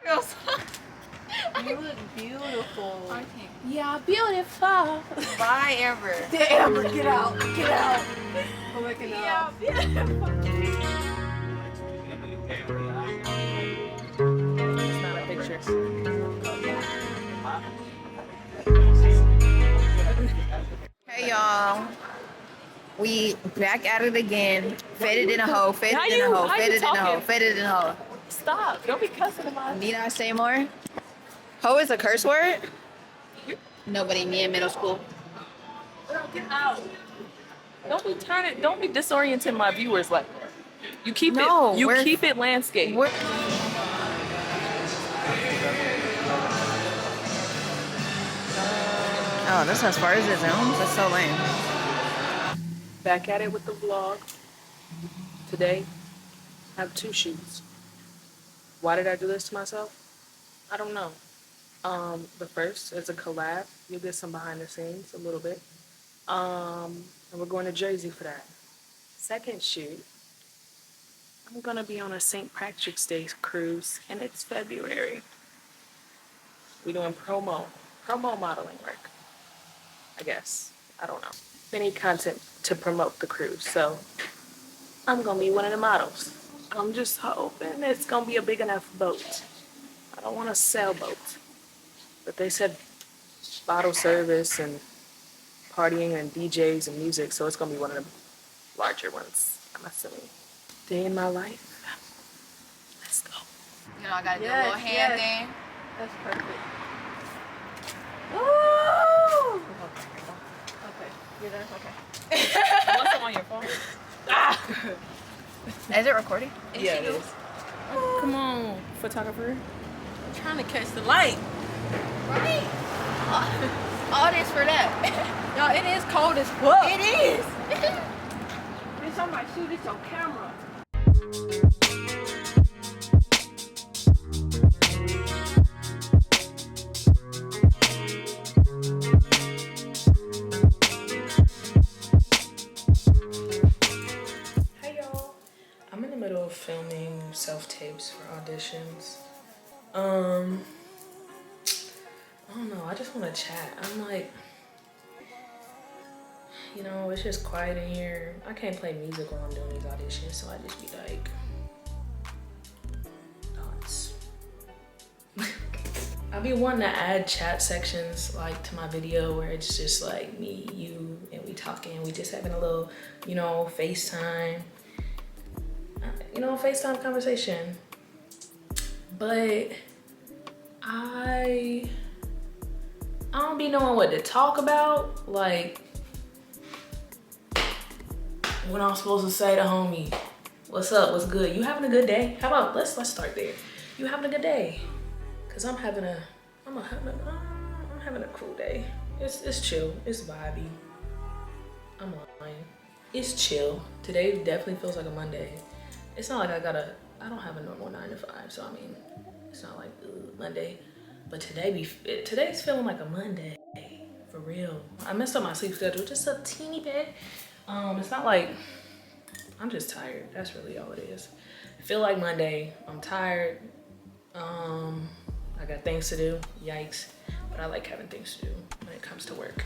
You look beautiful. Okay. Yeah, beautiful. Bye, Amber. Amber, get out. Get out. I'm waking up. Yeah, beautiful. It's not a picture. Hey, y'all. We back at it again. Faded in a hoe, faded in a hoe, faded in a hoe, faded in a hoe. Stop. Don't be cussing about it. Need I say more? Hoe is a curse word? Nobody, me in middle school. Get out. Don't be disorienting my viewers like that. You keep keep it landscape. Oh, that's as far as it zooms? That's so lame. Back at it with the vlog. Today, I have 2 shoots. Why did I do this to myself? I don't know. The first is a collab. You'll get some behind the scenes a little bit. And we're going to Jersey for that. Second shoot, I'm gonna be on a St. Patrick's Day cruise, and it's February. We're doing promo modeling work, I guess. I don't know. They need content to promote the cruise, so I'm gonna be one of the models. I'm just hoping it's gonna be a big enough boat. I don't want a sailboat, but they said bottle service and partying and DJs and music, so it's gonna be one of the larger ones, I'm assuming. Day in my life. Let's go. You know, I gotta do a little hand thing. That's perfect. Woo! Okay. You're there? Okay. What's on your phone? Ah! Is it recording? Yeah, it is. Come on, photographer. I'm trying to catch the light. Right? All this for that. Y'all, it is cold as fuck. It is. Bitch, I might shoot this on camera. Hey y'all. I'm in the middle of filming self-tapes for auditions. I don't know, I just want to chat. I'm like, you know, it's just quiet in here. I can't play music while I'm doing these auditions, so I just be like, thoughts. I be wanting to add chat sections like to my video where it's just like me, you, and we talking. We just having a little, you know, FaceTime. FaceTime conversation. But I don't be knowing what to talk about. Like, when I'm supposed to say to homie, what's up, what's good? You having a good day? How about, let's start there. You having a good day? Cause I'm having a cool day. It's chill, it's vibey. I'm lying. It's chill. Today definitely feels like a Monday. It's not like I don't have a normal 9 to 5, so I mean, it's not like Monday. But today's feeling like a Monday, for real. I messed up my sleep schedule just a teeny bit. It's not like, I'm just tired. That's really all it is. I feel like Monday, I'm tired. I got things to do, yikes. But I like having things to do when it comes to work.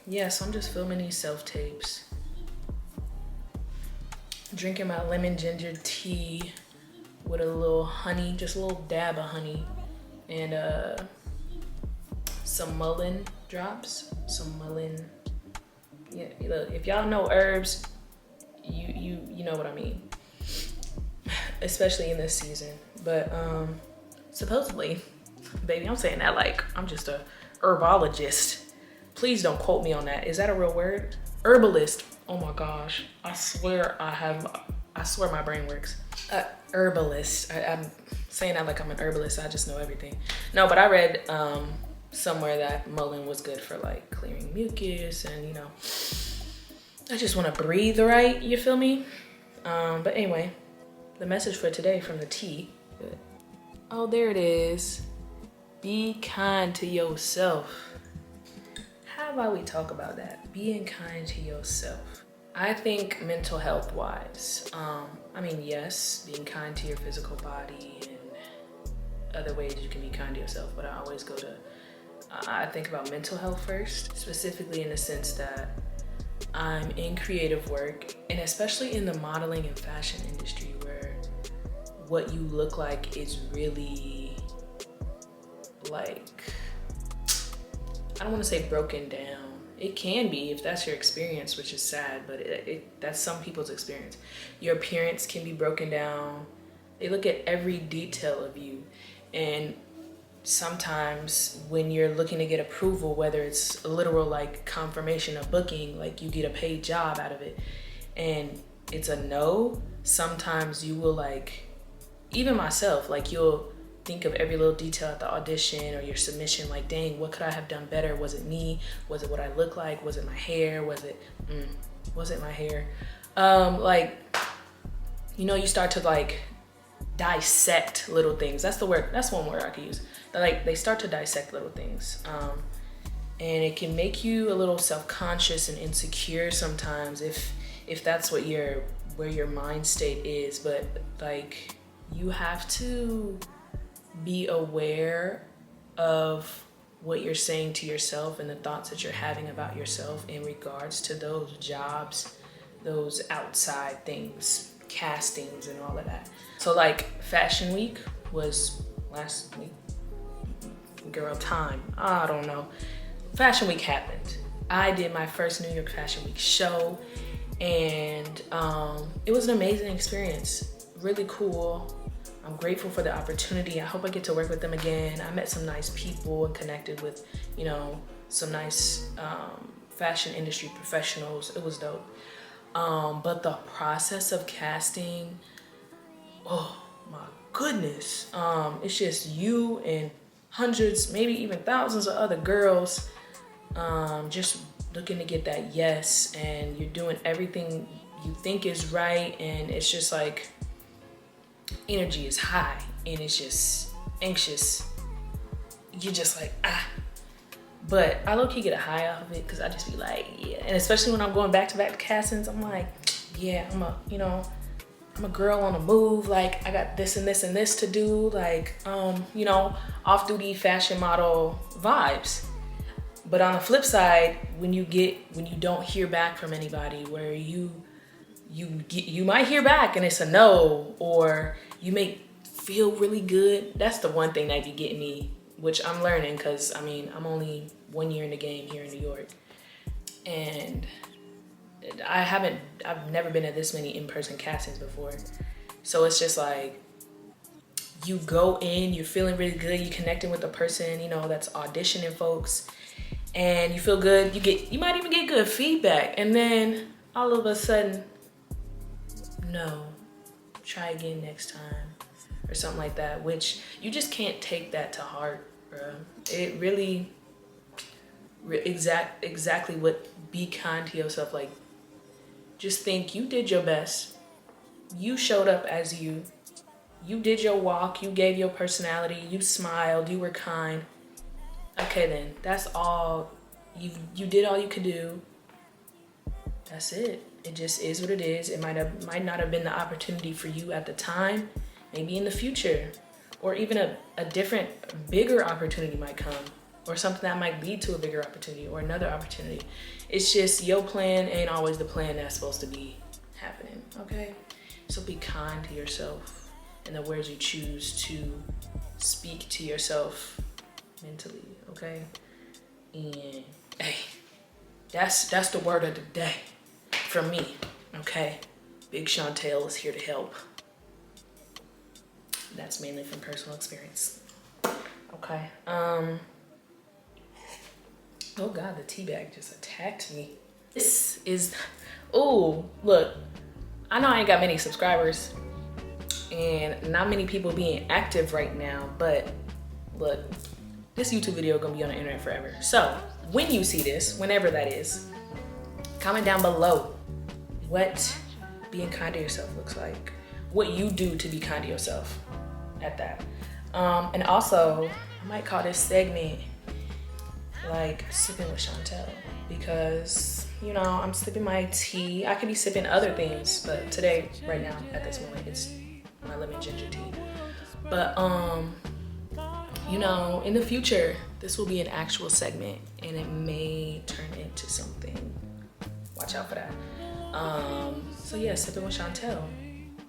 Yeah, so I'm just filming these self-tapes. Drinking my lemon ginger tea with a little honey, just a little dab of honey, and some mullein drops. Some mullein. Yeah, look, if y'all know herbs, you know what I mean. Especially in this season. But supposedly, baby, I'm saying that like I'm just a herbologist. Please don't quote me on that. Is that a real word? Herbalist. Oh my gosh. I swear my brain works. Herbalist. I'm saying that like I'm an herbalist. I just know everything. No, but I read somewhere that mullein was good for like clearing mucus and, you know, I just want to breathe right, you feel me? But anyway, the message for today from the tea. Oh, there it is. Be kind to yourself. How about we talk about that? Being kind to yourself. I think mental health wise, I mean, yes, being kind to your physical body and other ways you can be kind to yourself, but I always go to, I think about mental health first, specifically in the sense that I'm in creative work, and especially in the modeling and fashion industry, where what you look like is really like, I don't want to say broken down. It can be if that's your experience, which is sad, but that's some people's experience. Your appearance can be broken down. They look at every detail of you. And sometimes when you're looking to get approval, whether it's a literal like confirmation of booking, like you get a paid job out of it, and it's a no, sometimes you will like, even myself, like you'll think of every little detail at the audition or your submission, like, dang, what could I have done better? Was it me? Was it what I look like? Was it my hair? Was it my hair? Like, you know, you start to like dissect little things. That's the word, that's one word I could use. Like, they start to dissect little things. And it can make you a little self-conscious and insecure sometimes if that's what where your mind state is. But like, you have to be aware of what you're saying to yourself and the thoughts that you're having about yourself in regards to those jobs, those outside things, castings and all of that. So like Fashion Week was last week. Girl, time, I don't know. Fashion Week happened. I did my first New York Fashion Week show, and it was an amazing experience, really cool. I'm grateful for the opportunity. I hope I get to work with them again. I met some nice people and connected with, you know, some nice fashion industry professionals. It was dope. But the process of casting, oh my goodness. It's just you and hundreds, maybe even thousands of other girls just looking to get that yes, and you're doing everything you think is right, and it's just like, energy is high and it's just anxious. You're just like, ah. But I low-key get a high off of it because I just be like, yeah. And especially when I'm going back-to-back castings, I'm like, yeah, I'm a girl on the move. Like, I got this and this and this to do. Like, you know, off-duty fashion model vibes. But on the flip side, when you don't hear back from anybody, where you might hear back and it's a no, or you may feel really good. That's the one thing that be getting me, which I'm learning, because I mean, I'm only 1 year in the game here in New York, and I've never been at this many in-person castings before. So it's just like, you go in, you're feeling really good, you're connecting with the person, you know, that's auditioning folks, and you feel good. You might even get good feedback, and then all of a sudden, no, try again next time, or something like that, which you just can't take that to heart, bro. It really, exactly what be kind to yourself, like, just think you did your best. You showed up as you did your walk, you gave your personality, you smiled, you were kind. Okay then, that's all, you did all you could do. That's it. It just is what it is. It might not have been the opportunity for you at the time. Maybe in the future, or even a different, bigger opportunity might come, or something that might lead to a bigger opportunity or another opportunity. It's just your plan ain't always the plan that's supposed to be happening, okay? So be kind to yourself and the words you choose to speak to yourself mentally, okay? And hey, that's the word of the day. From me, okay? Big Shantell is here to help. That's mainly from personal experience. Okay. Oh God, the tea bag just attacked me. This is, ooh, look, I know I ain't got many subscribers and not many people being active right now, but look, this YouTube video gonna be on the internet forever. So when you see this, whenever that is, comment down below what being kind to yourself looks like, what you do to be kind to yourself at that. And also, I might call this segment like sipping with Shantell, because, you know, I'm sipping my tea. I could be sipping other things, but today, right now, at this moment, it's my lemon ginger tea. But you know, in the future, this will be an actual segment and it may turn into something. Watch out for that. So yeah, sipping with Shantell.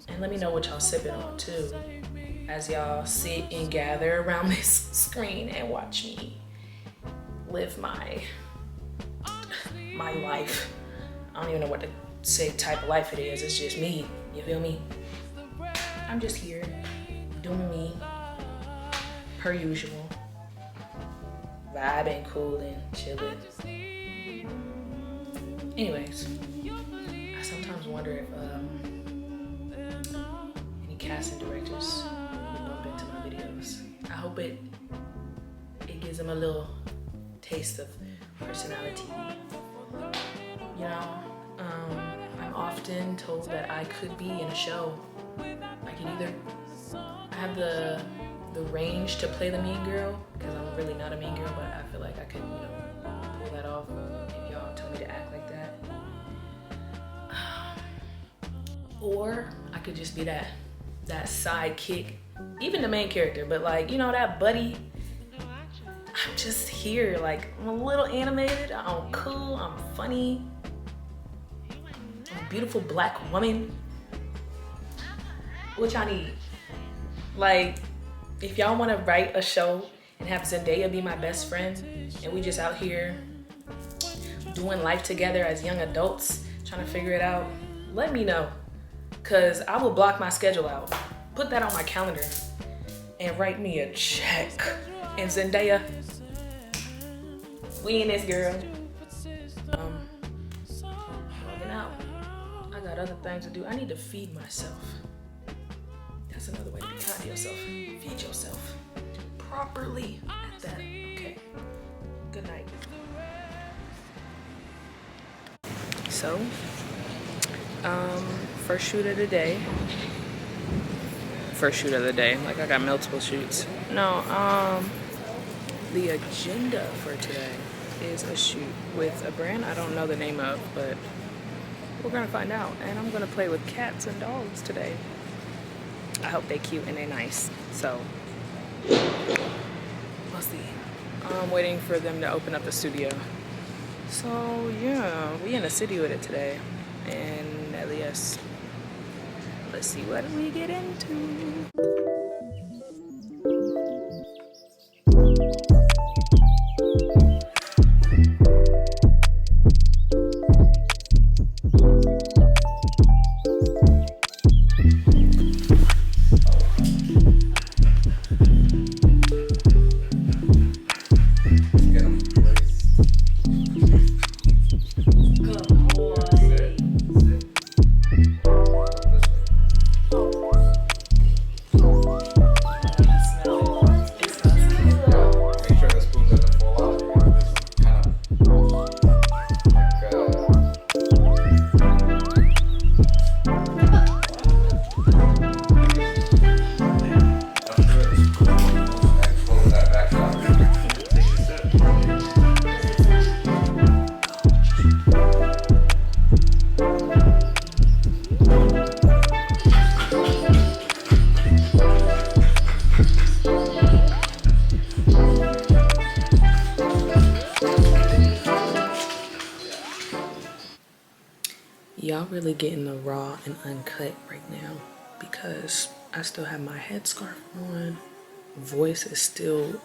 And let me know what y'all sipping on too, as y'all sit and gather around this screen and watch me live my life. I don't even know what to say type of life it is. It's just me, you feel me? I'm just here, doing me, per usual. Vibing, cooling, chilling. Anyways, I sometimes wonder if any casting directors would bump into my videos. I hope it gives them a little taste of personality. You know, I'm often told that I could be in a show. I can either, I have the range to play the mean girl, because I'm really not a mean girl, but I feel like I could, you know, pull that off if y'all tell me to act like that. Or I could just be that sidekick, even the main character, but like, you know, that buddy. I'm just here, like, I'm a little animated, I'm cool, I'm funny. I'm a beautiful black woman. What y'all need? Like, if y'all wanna write a show and have Zendaya be my best friend, and we just out here doing life together as young adults, trying to figure it out, let me know. Cause I will block my schedule out, put that on my calendar, and write me a check. And Zendaya, we in this, girl. Logging out. I got other things to do. I need to feed myself. That's another way to be kind to yourself. Feed yourself properly at that. Okay. Good night. So, first shoot of the day. First shoot of the day. Like I got multiple shoots. No, the agenda for today is a shoot with a brand I don't know the name of, but we're gonna find out. And I'm gonna play with cats and dogs today. I hope they cute and they nice. So, we'll see. I'm waiting for them to open up the studio. So yeah, we in the city with it today. And Elias, let's see what we get into. Y'all really getting the raw and uncut right now because I still have my headscarf on. Voice is still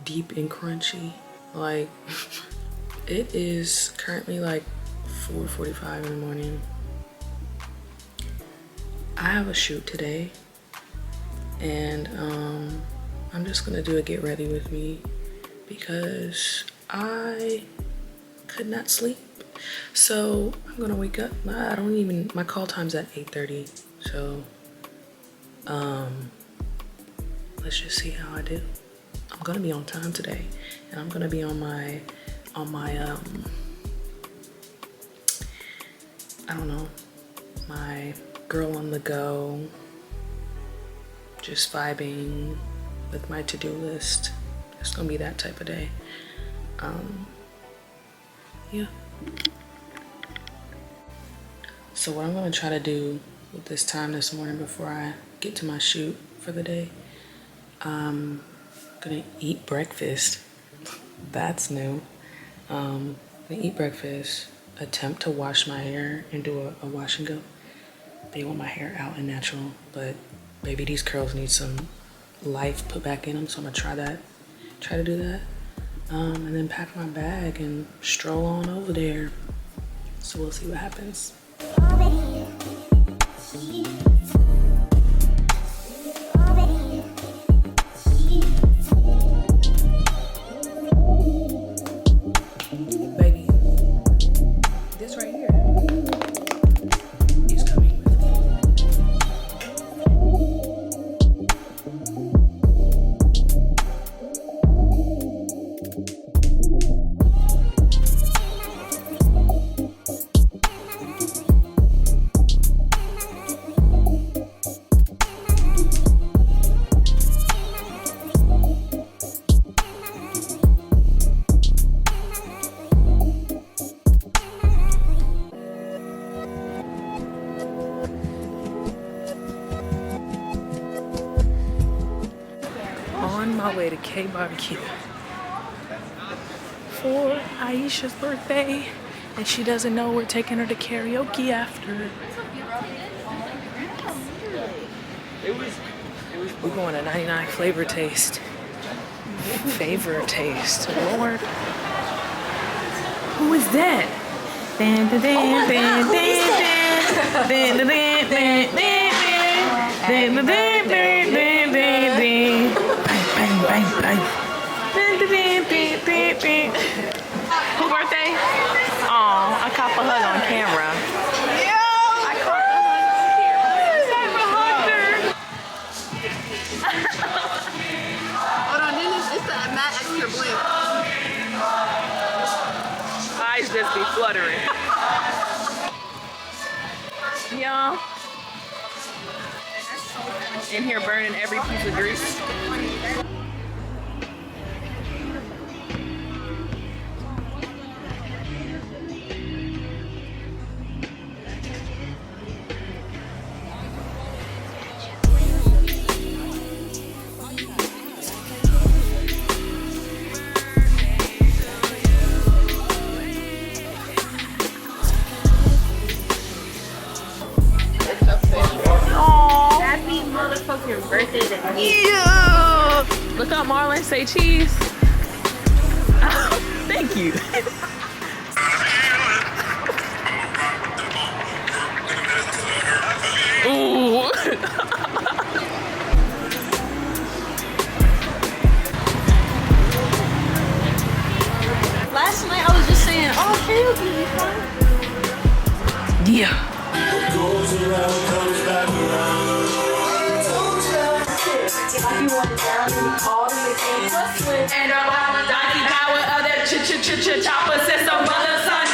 deep and crunchy. Like, it is currently like 4:45 in the morning. I have a shoot today and I'm just gonna do a get ready with me because I could not sleep. So I'm gonna wake up. My call time's at 8:30. So let's just see how I do. I'm gonna be on time today and I'm gonna be on my I don't know, my girl on the go, just vibing with my to-do list. It's gonna be that type of day. Yeah. So what I'm gonna try to do with this time this morning before I get to my shoot for the day, I'm gonna eat breakfast. That's new. Gonna eat breakfast, attempt to wash my hair and do a wash and go. They want my hair out and natural, but baby, these curls need some life put back in them, so I'm gonna try to do that. And then pack my bag and stroll on over there. So we'll see what happens. Baby, this right here is coming with me. On my way to K Barbecue for Aisha's birthday, and she doesn't know we're taking her to karaoke after. We're going to 99 Flavor Taste. Favorite Taste. Lord. Who is that? Bang, bang. Who birthday? Oh, I caught the hug on camera. I caught the hug on camera. Hold on, then it's the matte extra blink. Eyes just be fluttering. Y'all. In here burning every piece of grease. Happy motherfucking birthday to me. Yeah. Look up, Marlon. Say cheese. Oh, thank you. Ooh. Last night I was just saying, oh, karaoke be fun. Yeah. And all the power of that chopper says some mother son.